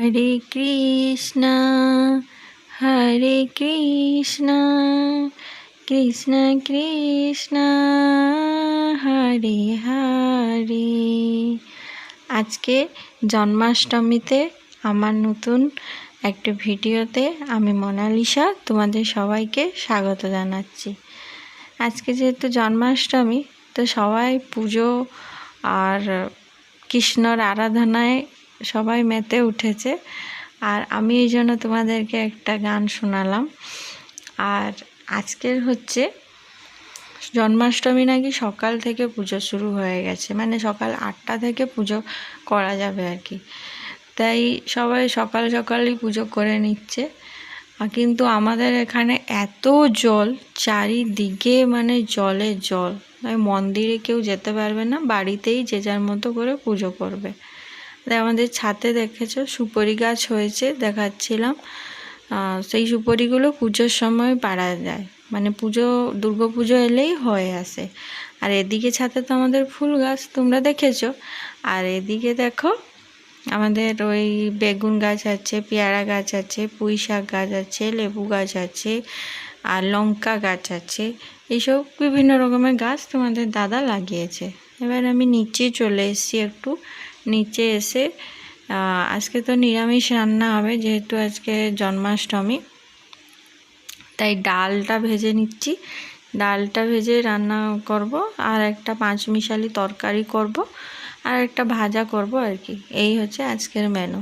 হরে কৃষ্ণ কৃষ্ণ কৃষ্ণ হরে হরে। আজকে জন্মাষ্টমীতে আমার নতুন একটা ভিডিওতে আমি মোনালিসা তোমাদের সবাইকে স্বাগত জানাচ্ছি। আজকে যেহেতু জন্মাষ্টমী, তো সবাই পুজো আর কৃষ্ণর আরাধনায় সবাই মেতে উঠেছে। আর আমি এই জন্য তোমাদেরকে একটা গান শোনালাম। আর আজকের হচ্ছে জন্মাষ্টমী, নাকি সকাল থেকে পুজো শুরু হয়ে গেছে, মানে সকাল 8টা থেকে পুজো করা যাবে আর কি। তাই সবাই সকাল সকালই পুজো করে নিচ্ছে। কিন্তু আমাদের এখানে এত জল চারিদিকে, মানে জলে জল, তাই মন্দিরে কেউ যেতে পারবে না, বাড়িতেই যে যার মতো করে পুজো করবে। তাই আমাদের ছাদে দেখেছো সুপারি গাছ হয়েছে, দেখাচ্ছিলাম। সেই সুপারিগুলো পুজোর সময় পাড়া যায়, মানে দুর্গা পুজো এলেই হয়ে আসে। আর এদিকে ছাদে তো আমাদের ফুল গাছ তোমরা দেখেছো। আর এদিকে দেখো আমাদের ওই বেগুন গাছ আছে, পেয়ারা গাছ আছে, পুঁই শাক গাছ আছে, লেবু গাছ আছে, আর লঙ্কা গাছ আছে। এইসব বিভিন্ন রকমের গাছ তোমাদের দাদা লাগিয়েছে। এবার আমি নিচে চলে এসেছি, একটু নিচে এসে আজকে তো নিরামিষ রান্না হবে, যেহেতু আজকে জন্মাষ্টমী। তাই ডালটা ভেজে নিচ্ছি, ডালটা ভেজে রান্না করব, আর একটা পাঁচমিশালি তরকারি করব, আর একটা ভাজা করব আর কি। এই হচ্ছে আজকের মেনু।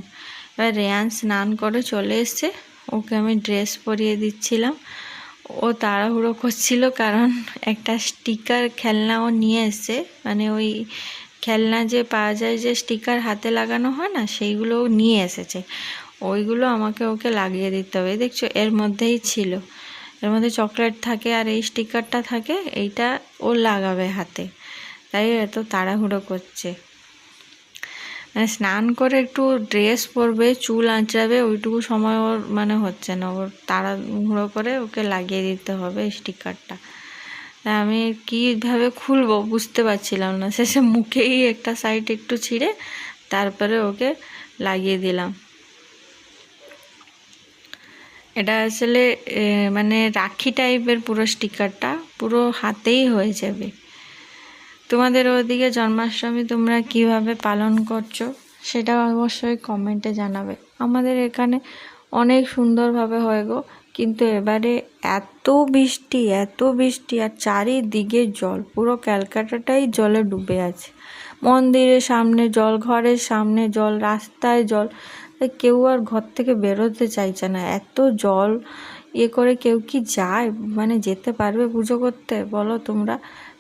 এবার রেয়ান স্নান করে চলে এসছে, ওকে আমি ড্রেস পরিয়ে দিচ্ছিলাম। ও তাড়াহুড়ো করছিল, কারণ একটা স্টিকার খেলনা ও নিয়ে এসছে, মানে ওই খেলনা যে পাওয়া যায় যে স্টিকার হাতে লাগানো হয় না, সেইগুলো ও নিয়ে এসেছে। ওইগুলো ওকে লাগিয়ে দিতে হবে। দেখছো এর মধ্যেই ছিল, এর মধ্যে চকলেট থাকে আর এই স্টিকারটা থাকে, এইটা ও লাগাবে হাতে, তাই এত তাড়াহুড়ো করছে। স্নান করে একটু ড্রেস পরবে, চুল আঁচড়াবে, ওইটুকু সময় ওর মানে হচ্ছে না। ওর তাড়াহুড়ো করে ওকে লাগিয়ে দিতে হবে স্টিকারটা। আমি কীভাবে খুলবো বুঝতে পারছিলাম না, শেষে মুখেই একটা সাইড একটু ছিঁড়ে তারপরে ওকে লাগিয়ে দিলাম। এটা আসলে মানে রাখি টাইপের পুরো স্টিকারটা, পুরো হাতেই হয়ে যাবে। তোমাদের ওদিকে জন্মাষ্টমী তোমরা কিভাবে পালন করছো সেটা অবশ্যই কমেন্টে জানাবে। আমাদের এখানে অনেক সুন্দরভাবে হয় গো, কিন্তু এবারে এত বৃষ্টি আর চারিদিকে জল, পুরো ক্যালকাটাটাই জলে ডুবে আছে। মন্দিরের সামনে জল, ঘরের সামনে জল, রাস্তায় জল, কেউ আর ঘর থেকে বেরোতে চাইছে না। এত জল করে কেউ কি যায়, মানে যেতে পারবে পুজো করতে বলো তোমরা?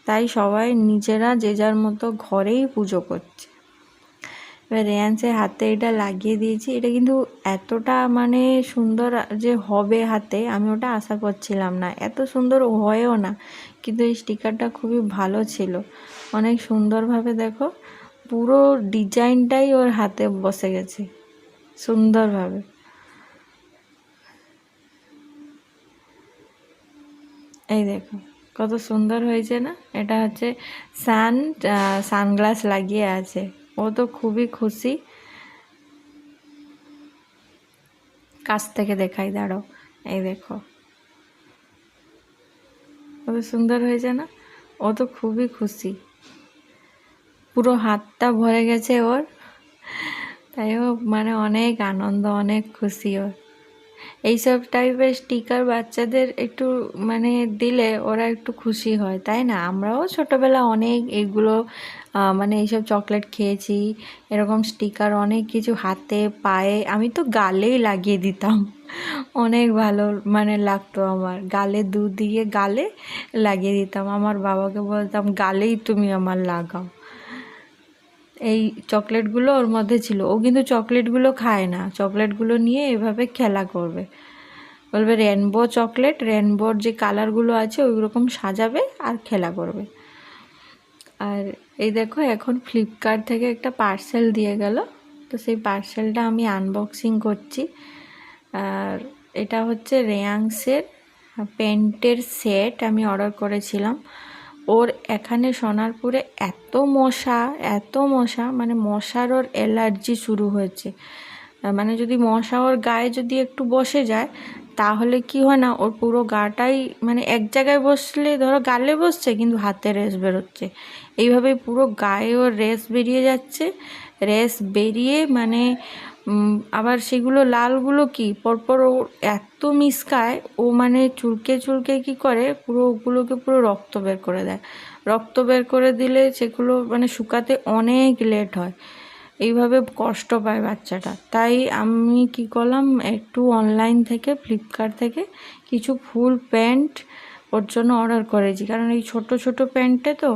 তাই সবাই নিজেরা যে যার মতো ঘরেই পুজো করছে। এবার রেয়ান্সের হাতে এটা লাগিয়ে দিয়েছি। এটা কিন্তু এতটা মানে সুন্দর যে হবে হাতে, আমি ওটা আশা করছিলাম না। এত সুন্দর হয়ও না, কিন্তু এই স্টিকারটা খুবই ভালো ছিল। অনেক সুন্দরভাবে দেখো পুরো ডিজাইনটাই ওর হাতে বসে গেছে সুন্দরভাবে। এই দেখো কত সুন্দর হয়েছে না? এটা হচ্ছে সানগ্লাস লাগিয়ে আছে। ও তো খুবই খুশি। কাছ থেকে দেখাই, দাঁড়াও, এই দেখো কত সুন্দর হয়েছে না? ও তো খুবই খুশি, পুরো হাতটা ভরে গেছে ওর। তাই ও মানে অনেক আনন্দ, অনেক খুশি ওর। এইসব টাইপের স্টিকার বাচ্চাদের একটু মানে দিলে ওরা একটু খুশি হয়, তাই না? আমরাও ছোটোবেলা অনেক এগুলো মানে এইসব চকলেট খেয়েছি, এরকম স্টিকার অনেক কিছু হাতে পায়ে, আমি তো গালেই লাগিয়ে দিতাম। অনেক ভালো মানে লাগতো আমার, গালে দুধ দিয়ে গালে লাগিয়ে দিতাম। আমার বাবাকে বলতাম গালেই তুমি আমার লাগাও। এই চকলেটগুলো ওর মধ্যে ছিল। ও কিন্তু চকলেটগুলো খায় না, চকলেটগুলো নিয়ে এভাবে খেলা করবে, বলবে রেনবো চকলেট, রেনবোর যে কালারগুলো আছে ওই রকম সাজাবে আর খেলা করবে। আর এই দেখো এখন ফ্লিপকার্ট থেকে একটা পার্সেল দিয়ে গেল, তো সেই পার্সেলটা আমি আনবক্সিং করছি। আর এটা হচ্ছে রেয়াংসের পেন্টের সেট আমি অর্ডার করেছিলাম। ওর এখানে সোনারপুরে এত মশা, মানে মশার ওর অ্যালার্জি শুরু হয়েছে। মানে যদি মশা ওর গায়ে যদি একটু বসে যায় তাহলে কি হয় না, ওর পুরো গাটাই মানে এক জায়গায় বসলে ধরো গালে বসছে কিন্তু হাতে রেশ বেরোচ্ছে, এইভাবে পুরো গায়ে ওর রেশ বেরিয়ে যাচ্ছে। রেশ বেরিয়ে মানে আবার সেগুলো লালগুলো কি পরপর ও এত মিসকায়, ও মানে চুলকে চুলকে কি করে পুরো ওগুলোকে পুরো রক্ত বের করে দেয়। রক্ত বের করে দিলে সেগুলো মানে শুকাতে অনেক লেট হয়, এইভাবে কষ্ট পায় বাচ্চাটা। তাই আমি কি করলাম, একটু অনলাইন থেকে ফ্লিপকার্ট থেকে কিছু ফুল প্যান্ট ওর জন্য অর্ডার করেছি, কারণ এই ছোট ছোট প্যান্টে তো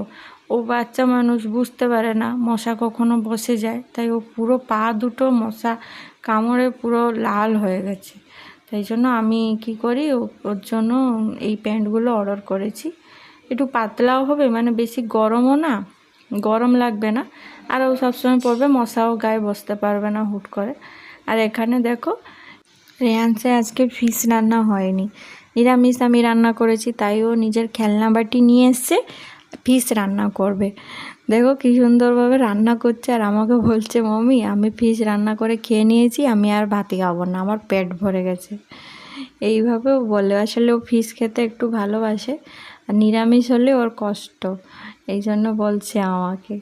ও বাচ্চা মানুষ বুঝতে পারে না মশা কখনো বসে যায়, তাই ও পুরো পা দুটো মশা কামড়ে পুরো লাল হয়ে গেছে। তাই জন্য আমি কি করি, ওর জন্য এই প্যান্টগুলো অর্ডার করেছি। একটু পাতলাও হবে, মানে বেশি গরমও না, গরম লাগবে না, আর ও সবসময় পরবে, মশাও গায়ে বসতে পারবে না হুট করে। আর এখানে দেখো রেয়ান্সে আজকে ফিশ রান্না হয়নি, নিরামিষ আমি রান্না করেছি, তাই ও নিজের খেলনা বাটি নিয়ে এসছে ফিশ রান্না করবে। দেখো কী সুন্দরভাবে রান্না করছে, আর আমাকে বলছে মম্মি আমি ফিশ রান্না করে খেয়ে নিয়েছি, আমি আর ভাতই খাবো না, আমার পেট ভরে গেছে। এইভাবে ও বলে, আসলে ও ফিশ খেতে একটু ভালোবাসে, আর নিরামিষ হলে ওর কষ্ট, এই জন্য বলছে আমাকে।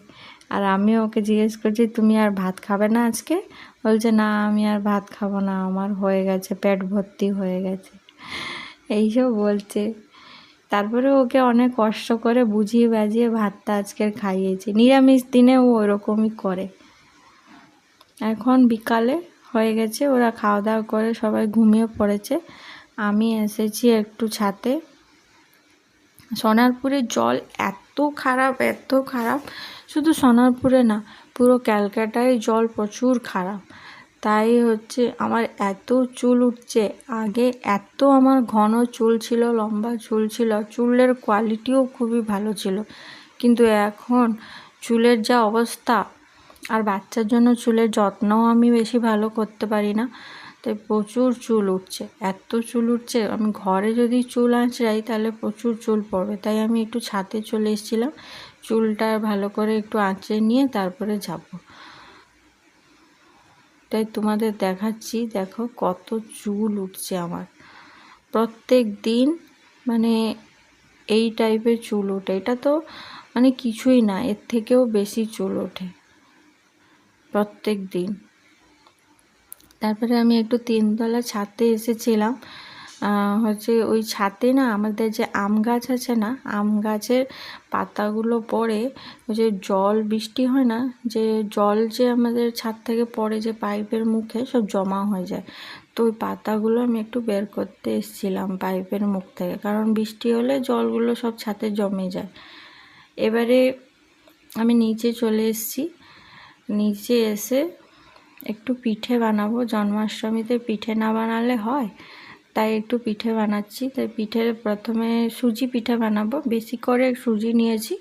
আর আমি ওকে জিজ্ঞেস করছি তুমি আর ভাত খাবে না আজকে, বলছে না আমি আর ভাত খাবো না, আমার হয়ে গেছে, পেট ভর্তি হয়ে গেছে, এইসব বলছে। তারপরে ওকে অনেক কষ্ট করে বুঝিয়ে বাজিয়ে ভাতটা আজকের খাইয়েছি, নিরামিষ দিনে ও ওরকমই করে। এখন বিকালে হয়ে গেছে, ওরা খাওয়া দাওয়া করে সবাই ঘুমিয়ে পড়েছে, আমি এসেছি একটু ছাতে। সোনারপুরের জল এত খারাপ, এত খারাপ, শুধু সোনারপুরে না পুরো ক্যালকাটায় জল প্রচুর খারাপ। তাই হচ্ছে আমার এত চুল উঠছে, আগে এত আমার ঘন চুল ছিল, লম্বা চুল ছিল, চুলের কোয়ালিটিও খুবই ভালো ছিল, কিন্তু এখন চুলের যা অবস্থা, আর বাচ্চার জন্য চুলের যত্নও আমি বেশি ভালো করতে পারি না, তাই প্রচুর চুল উঠছে, এত চুল উঠছে, আমি ঘরে যদি চুল আঁচড়াই তাহলে প্রচুর চুল পড়বে। তাই আমি একটু ছাদে চলে এসেছিলাম, চুলটা ভালো করে একটু আঁচড়ে নিয়ে তারপরে যাব। তাই তোমাদের দেখাচ্ছি, দেখো কত চুল উঠছে আমার প্রত্যেক দিন, মানে এই টাইপের চুল ওঠে, এটা তো মানে কিছুই না, এর থেকেও বেশি চুল ওঠে প্রত্যেক দিন। তারপরে আমি একটু তিনতলা ছাদে এসেছিলাম, হচ্ছে ওই ছাদে না আমাদের যে আম গাছ আছে না, আম গাছের পাতাগুলো পড়ে, ওই যে জল বৃষ্টি হয় না, যে জল যে আমাদের ছাদ থেকে পড়ে যে পাইপের মুখে সব জমা হয়ে যায়, তো ওই পাতাগুলো আমি একটু বের করতে এসেছিলাম পাইপের মুখ থেকে, কারণ বৃষ্টি হলে জলগুলো সব ছাদে জমে যায়। এবারে আমি নিচে চলে এসেছি, নিচে এসে একটু পিঠে বানাবো, জন্মাষ্টমীতে পিঠে না বানালে হয়, তাই একটু পিঠে বানাচ্ছি। তাই পিঠে প্রথমে সুজি পিঠে বানাবো, বেশি করে সুজি নিয়েছি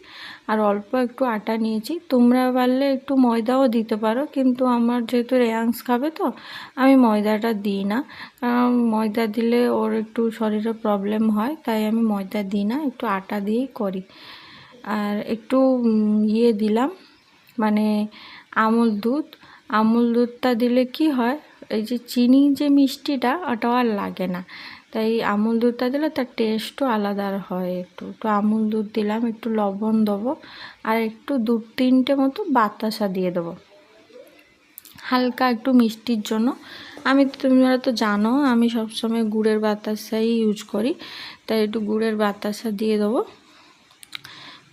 আর অল্প একটু আটা নিয়েছি, তোমরা পারলে একটু ময়দাও দিতে পারো, কিন্তু আমার যেহেতু রেয়াংস খাবে তো আমি ময়দাটা দিই না, কারণ ময়দা দিলে ওর একটু শরীরে প্রবলেম হয়, তাই আমি ময়দা দিই না, একটু আটা দিয়েই করি। আর একটু দিলাম মানে আমুল দুধটা দিলে কি হয়, এই যে চিনি যে মিষ্টিটা ওটাও আর লাগে না, তাই আমুল দুধটা দিলে তার টেস্টও আলাদা হয়। একটু আমুল দুধ দিলাম, একটু লবণ দেবো, আর একটু 2-3টে মতো বাতাসা দিয়ে দেবো হালকা একটু মিষ্টির জন্য। তোমরা তো জানো আমি সবসময় গুড়ের বাতাসাই ইউজ করি, তাই একটু গুড়ের বাতাসা দিয়ে দেবো।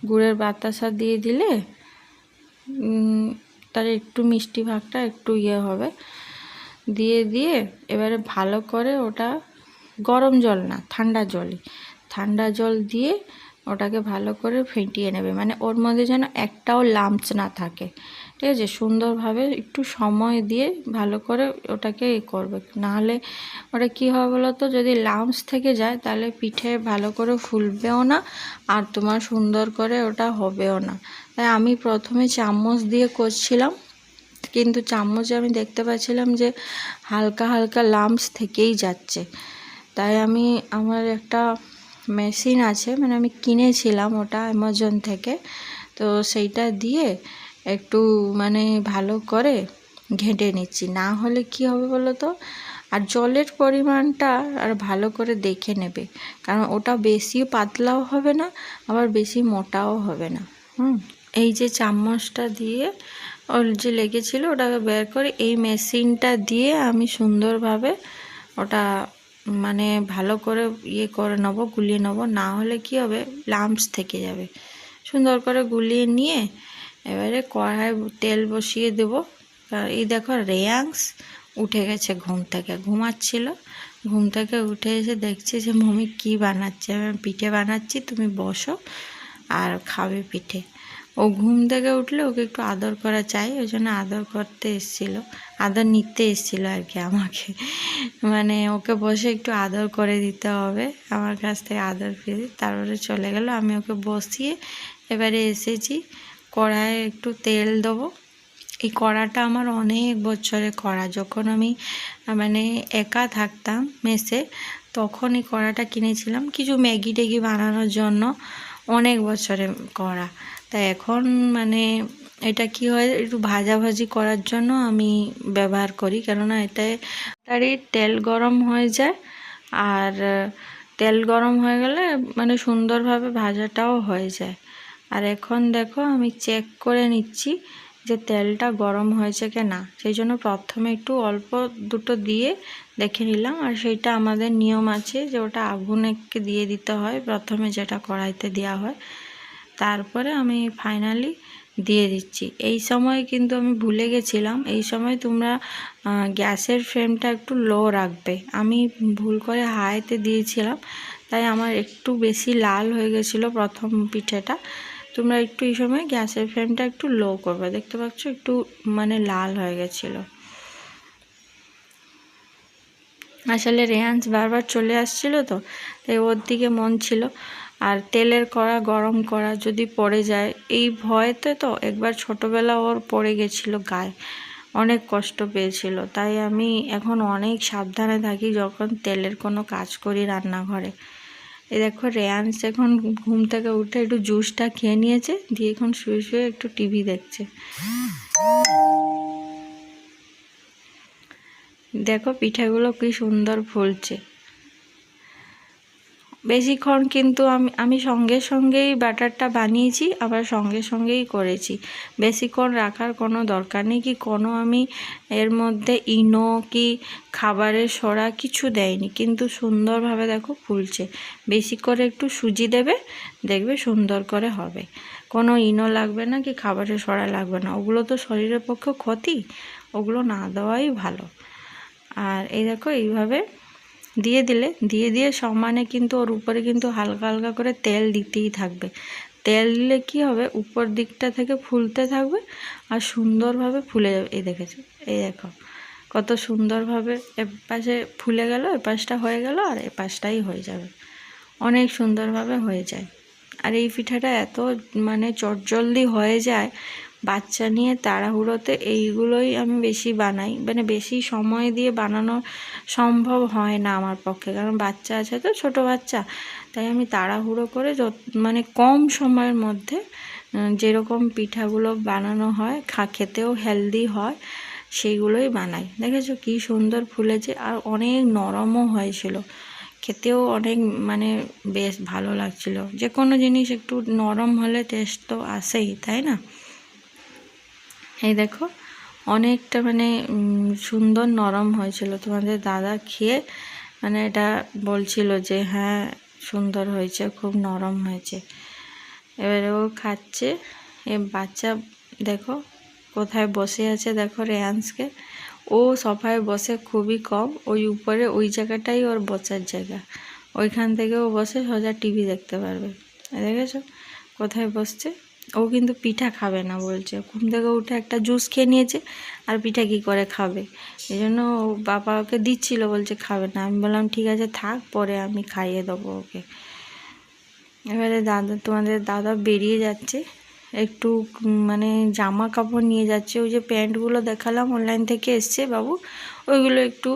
গুড়ের বাতাসা দিয়ে দিলে তার একটু মিষ্টি ভাগটা একটু হবে, দিয়ে এবারে ভালো করে ওটা, গরম জল না ঠান্ডা জল দিয়ে ওটাকে ভালো করে ফেটিয়ে নেবে, মানে ওর মধ্যে যেন একটাও লাম্পস না থাকে, ঠিক আছে, সুন্দরভাবে একটু সময় দিয়ে ভালো করে ওটাকে করবে, নাহলে ওটা কী হবে বলো তো, যদি লাম্পস থেকে যায় তাহলে পিঠে ভালো করে ফুলবেও না, আর তোমার সুন্দর করে ওটা হবেও না। তাই আমি প্রথমে চামচ দিয়ে করছিলাম, কিন্তু চামচে আমি দেখতে পাচ্ছিলাম যে হালকা হালকা লাম্পস থেকেই যাচ্ছে, তাই আমি আমার একটা মেশিন আছে, মানে আমি কিনেছিলাম ওটা অ্যামাজন থেকে, তো সেইটা দিয়ে একটু মানে ভালো করে ঘেঁটে নিচ্ছি, না হলে কি হবে বলো তো। আর জলের পরিমাণটা আর ভালো করে দেখে নেবে, কারণ ওটা বেশি পাতলাও হবে না আবার বেশি মোটাও হবে না। এই যে চামচটা দিয়ে ওর যে লেগেছিলো ওটাকে বের করে এই মেশিনটা দিয়ে আমি সুন্দরভাবে ওটা মানে ভালো করে ইয়ে করে নেবো, গুলিয়ে নেবো, না হলে কি হবে লাম্পস থেকে যাবে। সুন্দর করে গুলিয়ে নিয়ে এবারে কড়াই তেল বসিয়ে দেবো। এই দেখো রেয়াংস উঠে গেছে ঘুম থেকে, ঘুমাচ্ছিল, ঘুম থেকে উঠে এসে দেখছে যে মম্মি কী বানাচ্ছে, আমি পিঠে বানাচ্ছি, তুমি বসো আর খাবে পিঠে। ও ঘুম থেকে উঠলে ওকে একটু আদর করা চাই, ওই জন্য আদর করতে এসেছিলো, আদর নিতে এসেছিলো আর কি আমাকে, মানে ওকে বসে একটু আদর করে দিতে হবে, আমার কাছ থেকে আদর পেয়ে তারপরে চলে গেল। আমি ওকে বসিয়ে এবারে এসেছি, কড়াইয়ে একটু তেল দেবো। এই কড়াটা আমার অনেক বছরের কড়া, যখন আমি মানে একা থাকতাম মেসে তখন এই কড়াটা কিনেছিলাম কিছু ম্যাগি ট্যাগি বানানোর জন্য, অনেক বছরের কড়া। তাই এখন মানে এটা কি হয় একটু ভাজাভাজি করার জন্য আমি ব্যবহার করি, কেননা এটায় তাড়াতাড়ি তেল গরম হয়ে যায়, আর তেল গরম হয়ে গেলে মানে সুন্দরভাবে ভাজাটাও হয়ে যায়। আর এখন দেখো আমি চেক করে নিচ্ছি যে তেলটা গরম হয়েছে কি না, সেই জন্য প্রথমে একটু অল্প দুটো দিয়ে দেখে নিলাম। আর সেইটা আমাদের নিয়ম আছে যে ওটা আগুনেকে দিয়ে দিতে হয় প্রথমে, যেটা কড়াইতে দেওয়া হয়, তারপরে আমি ফাইনালি দিয়ে দিচ্ছি। এই সময় কিন্তু আমি ভুলে গেছিলাম, এই সময় তোমরা গ্যাসের ফ্লেমটা একটু লো রাখবে। আমি ভুল করে হাইতে দিয়েছিলাম, তাই আমার একটু বেশি লাল হয়ে গেছিলো প্রথম পিঠেটা। তোমরা একটু এই সময় গ্যাসের ফ্লেমটা একটু লো করবে, দেখতে পাচ্ছ একটু মানে লাল হয়ে গেছিলো। আসলে রেহান্স বারবার চলে আসছিল তো, তাই ওর দিকে মন ছিল। আর তেলের কড়া গরম করা যদি পড়ে যায় এই ভয়েতে, তো একবার ছোটোবেলা ওর পড়ে গেছিলো গায়ে, অনেক কষ্ট পেয়েছিল। তাই আমি এখন অনেক সাবধানে থাকি যখন তেলের কোনো কাজ করি রান্নাঘরে। এই দেখো রেয়ান্স এখন ঘুম থেকে উঠে একটু জুসটা খেয়ে নিয়েছে, দিয়ে এখন শুয়ে শুয়ে একটু টিভি দেখছে। দেখো পিঠাগুলো কি সুন্দর ফুলছে। বেশিক্ষণ কিন্তু আমি সঙ্গে সঙ্গেই ব্যাটারটা বানিয়েছি, আবার সঙ্গে সঙ্গেই করেছি, বেশিক্ষণ রাখার কোনো দরকার নেই। কি কোনো আমি এর মধ্যে ইনো কি খাবারের সোডা কিছু দেয়নি, কিন্তু সুন্দরভাবে দেখো ফুলছে। বেশি করে একটু সুজি দেবে, দেখবে সুন্দর করে হবে, কোনো ইনো লাগবে না কি খাবারের সোডা লাগবে না, ওগুলো তো শরীরের পক্ষে ক্ষতি, ওগুলো না দেওয়াই ভালো। আর এই দেখো এইভাবে দিয়ে দিলে দিয়ে সমানে কিন্তু ওর উপরে কিন্তু হালকা হালকা করে তেল দিতেই থাকবে। তেল দিলে কি হবে উপর দিকটা থেকে ফুলতে থাকবে আর সুন্দরভাবে ফুলে যাবে। এই দেখেছো, এই দেখো কত সুন্দরভাবে এপাশে ফুলে গেল, এপাশটা হয়ে গেল আর এপাশটাই হয়ে যাবে, অনেক সুন্দরভাবে হয়ে যায়। আর এই পিঠাটা এত মানে চটজলদি হয়ে যায়, বাচ্চা নিয়ে তাড়াহুড়োতে এইগুলোই আমি বেশি বানাই, মানে বেশি সময় দিয়ে বানানো সম্ভব হয় না আমার পক্ষে, কারণ বাচ্চা আছে তো ছোট বাচ্চা, তাই আমি তাড়াহুড়ো করে মানে কম সময়ের মধ্যে যেরকম পিঠাগুলো বানানো হয় খেতেও হেলদি হয় সেইগুলোই বানাই। দেখেছো কি সুন্দর ফুলেছে আর অনেক নরমও হয়েছিল, খেতেও অনেক মানে বেশ ভালো লাগছিল। যে কোনো জিনিস একটু নরম হলে টেস্ট তো আসেই, তাই না? এই দেখো অনেকটা মানে সুন্দর নরম হয়েছিল, তোমাদের দাদা খেয়ে মানে এটা বলছিল যে হ্যাঁ সুন্দর হয়েছে, খুব নরম হয়েছে। এবারে ও খাচ্ছে। এ বাচ্চা দেখো কোথায় বসে আছে, দেখো রেয়ান্সকে, ও সোফায় বসে খুবই কম, ওই উপরে ওই জায়গাটাই ওর বসার জায়গা, ওইখান থেকে ও বসে সোজা টিভি দেখতে পারবে। দেখেছো কোথায় বসছে। ও কিন্তু পিঠা খাবে না বলছে, ঘুম থেকে উঠে একটা জুস খেয়ে নিয়েছে, আর পিঠা কী করে খাবে, এই জন্য বাবা ওকে দিচ্ছিল, বলছে খাবে না। আমি বললাম ঠিক আছে থাক, পরে আমি খাইয়ে দেবো ওকে। এবারে তোমাদের দাদা বেরিয়ে যাচ্ছে, একটু মানে জামা কাপড় নিয়ে যাচ্ছে, ওই যে প্যান্টগুলো দেখালাম অনলাইন থেকে এসছে বাবু, ওইগুলো একটু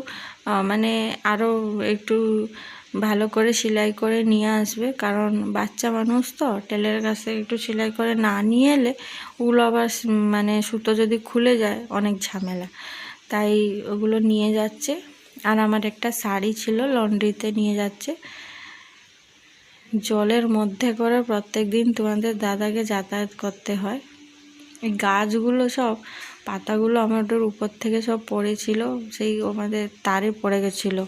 মানে আরও একটু ভালো করে সেলাই করে নিয়ে আসবে, কারণ বাচ্চা মানুষ তো টেলারের কাছে একটু সেলাই করে না নিয়ে এলে ওগুলো আবার মানে সুতো যদি খুলে যায় অনেক ঝামেলা, তাই ওগুলো নিয়ে যাচ্ছে। আর আমার একটা শাড়ি ছিল লন্ড্রিতে নিয়ে যাচ্ছে। জলের মধ্যে করে প্রত্যেক দিন তোমাদের দাদাকে যাতায়াত করতে হয়। এই গাছগুলো সব পাতাগুলো আমাদের উপর থেকে সব পড়েছিল, সেই আমাদের তারে পড়ে গেছিলো।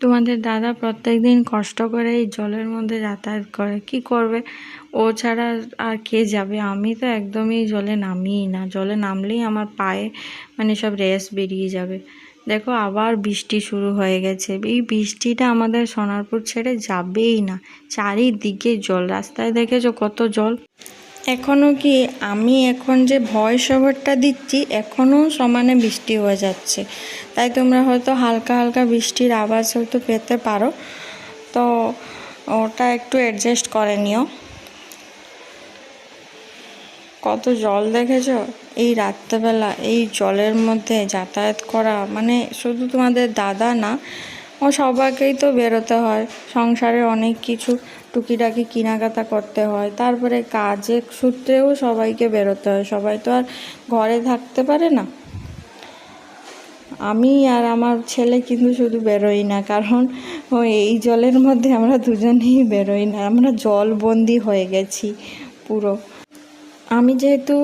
তোমাদের দাদা প্রত্যেক দিন কষ্ট করে এই জলের মধ্যে যাতায়াত করে, কি করবে, ও ছাড়া আর কে যাবে। আমি তো একদমই জলে নামিই না, জলে নামলেই আমার পায়ে মানে সব রেশ বেরিয়ে যাবে। দেখো আবার বৃষ্টি শুরু হয়ে গেছে, এই বৃষ্টিটা আমাদের সোনারপুর ছেড়ে যাবেই না, চারিদিকে জল, রাস্তায় দেখেছো কত জল। এখনও কি আমি এখন যে ভয়েস ওভারটা দিচ্ছি এখনও সমানে বৃষ্টি হয়ে যাচ্ছে, তাই তোমরা হয়তো হালকা হালকা বৃষ্টির আওয়াজ হয়তো পেতে পারো, তো ওটা একটু অ্যাডজাস্ট করে নিও। কত জল দেখেছো, এই রাত্রেবেলা এই জলের মধ্যে যাতায়াত করা মানে শুধু তোমাদের দাদা না, ও সবাইকেই তো বেরোতে হয়, সংসারে অনেক কিছু টুকিটাকি কেনাকাটা করতে হয়, তারপরে কাজের সূত্রেও সবাইকে বেরোতে হয়, সবাই তো আর ঘরে থাকতে পারে না। আমি আর আমার ছেলে কিন্তু শুধু বেরোই না, কারণ এই জলের মধ্যে আমরা দুজনেই বেরোই না, আমরা জলবন্দি হয়ে গেছি পুরো। আমি যেহেতু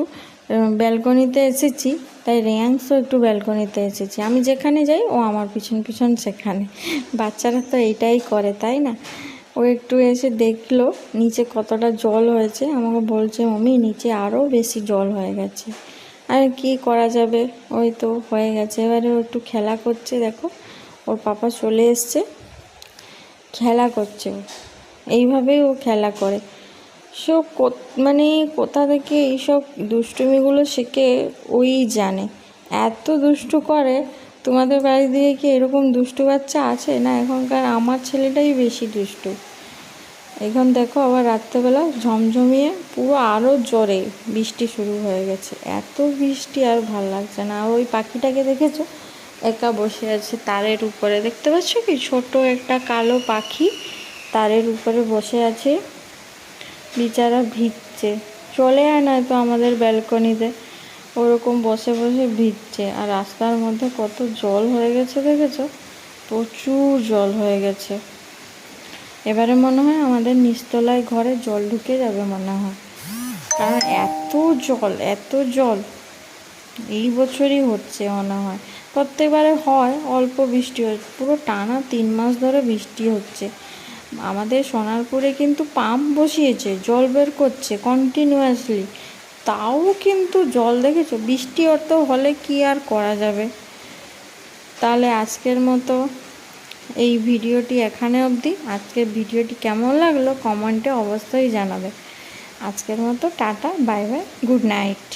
ব্যালকনিতে এসেছি, তাই রেয়াংসও একটু ব্যালকনিতে এসেছি, আমি যেখানে যাই ও আমার পিছন পিছন সেখানে। বাচ্চারা তো এইটাই করে, তাই না? ও একটু এসে দেখলো নিচে কতটা জল হয়েছে, আমাকে বলছে মাম্মি নিচে আরও বেশি জল হয়ে গেছে। আর কি করা যাবে, ওই তো হয়ে গেছে। এবারে ও একটু খেলা করছে, দেখো ওর পাপা চলে এসছে, খেলা করছে ও, এইভাবেই ও খেলা করে। সব মানে কোথা থেকে এইসব দুষ্টুমিগুলো শিখে ওই জানে, এত দুষ্টু করে। তোমাদের বাড়ি দিয়ে কি এরকম দুষ্টু বাচ্চা আছে না? এখনকার আমার ছেলেটাই বেশি দুষ্টু। এখন দেখো আবার রাত্রেবেলা ঝমঝমিয়ে পুরো আরও জোরে বৃষ্টি শুরু হয়ে গেছে, এত বৃষ্টি আর ভাল লাগছে না। আর ওই পাখিটাকে দেখেছো একা বসে আছে তারের উপরে, দেখতে পাচ্ছ কি ছোট একটা কালো পাখি তারের উপরে বসে আছে, বেচারা ভিজছে। চলে আয় না তো আমাদের ব্যালকনিতে, ওরকম বসে বসে ভিজছে। আর রাস্তার মধ্যে কত জল হয়ে গেছে দেখেছো, প্রচুর জল হয়ে গেছে। এবারে মনে হয় আমাদের নিচতলায় ঘরে জল ঢুকে যাবে মনে হয়, কারণ এত জল এত জল এই বছরই হচ্ছে মনে হয়। প্রত্যেকবারে হয় অল্প বৃষ্টি হয়, পুরো টানা 3 মাস ধরে বৃষ্টি হচ্ছে। আমাদের সোনারপুরে কিন্তু পাম্প বসিয়েছে, জল বের করছে কন্টিনিউয়াসলি, তাও কিন্তু জল দেখেছো। বৃষ্টি অত হলে কি আর করা যাবে। তাহলে আজকের মতো এই ভিডিওটি এখানে অবধি। আজকের ভিডিওটি কেমন লাগলো কমেন্টে অবশ্যই জানাবে। আজকের মতো tata, bye bye, good night.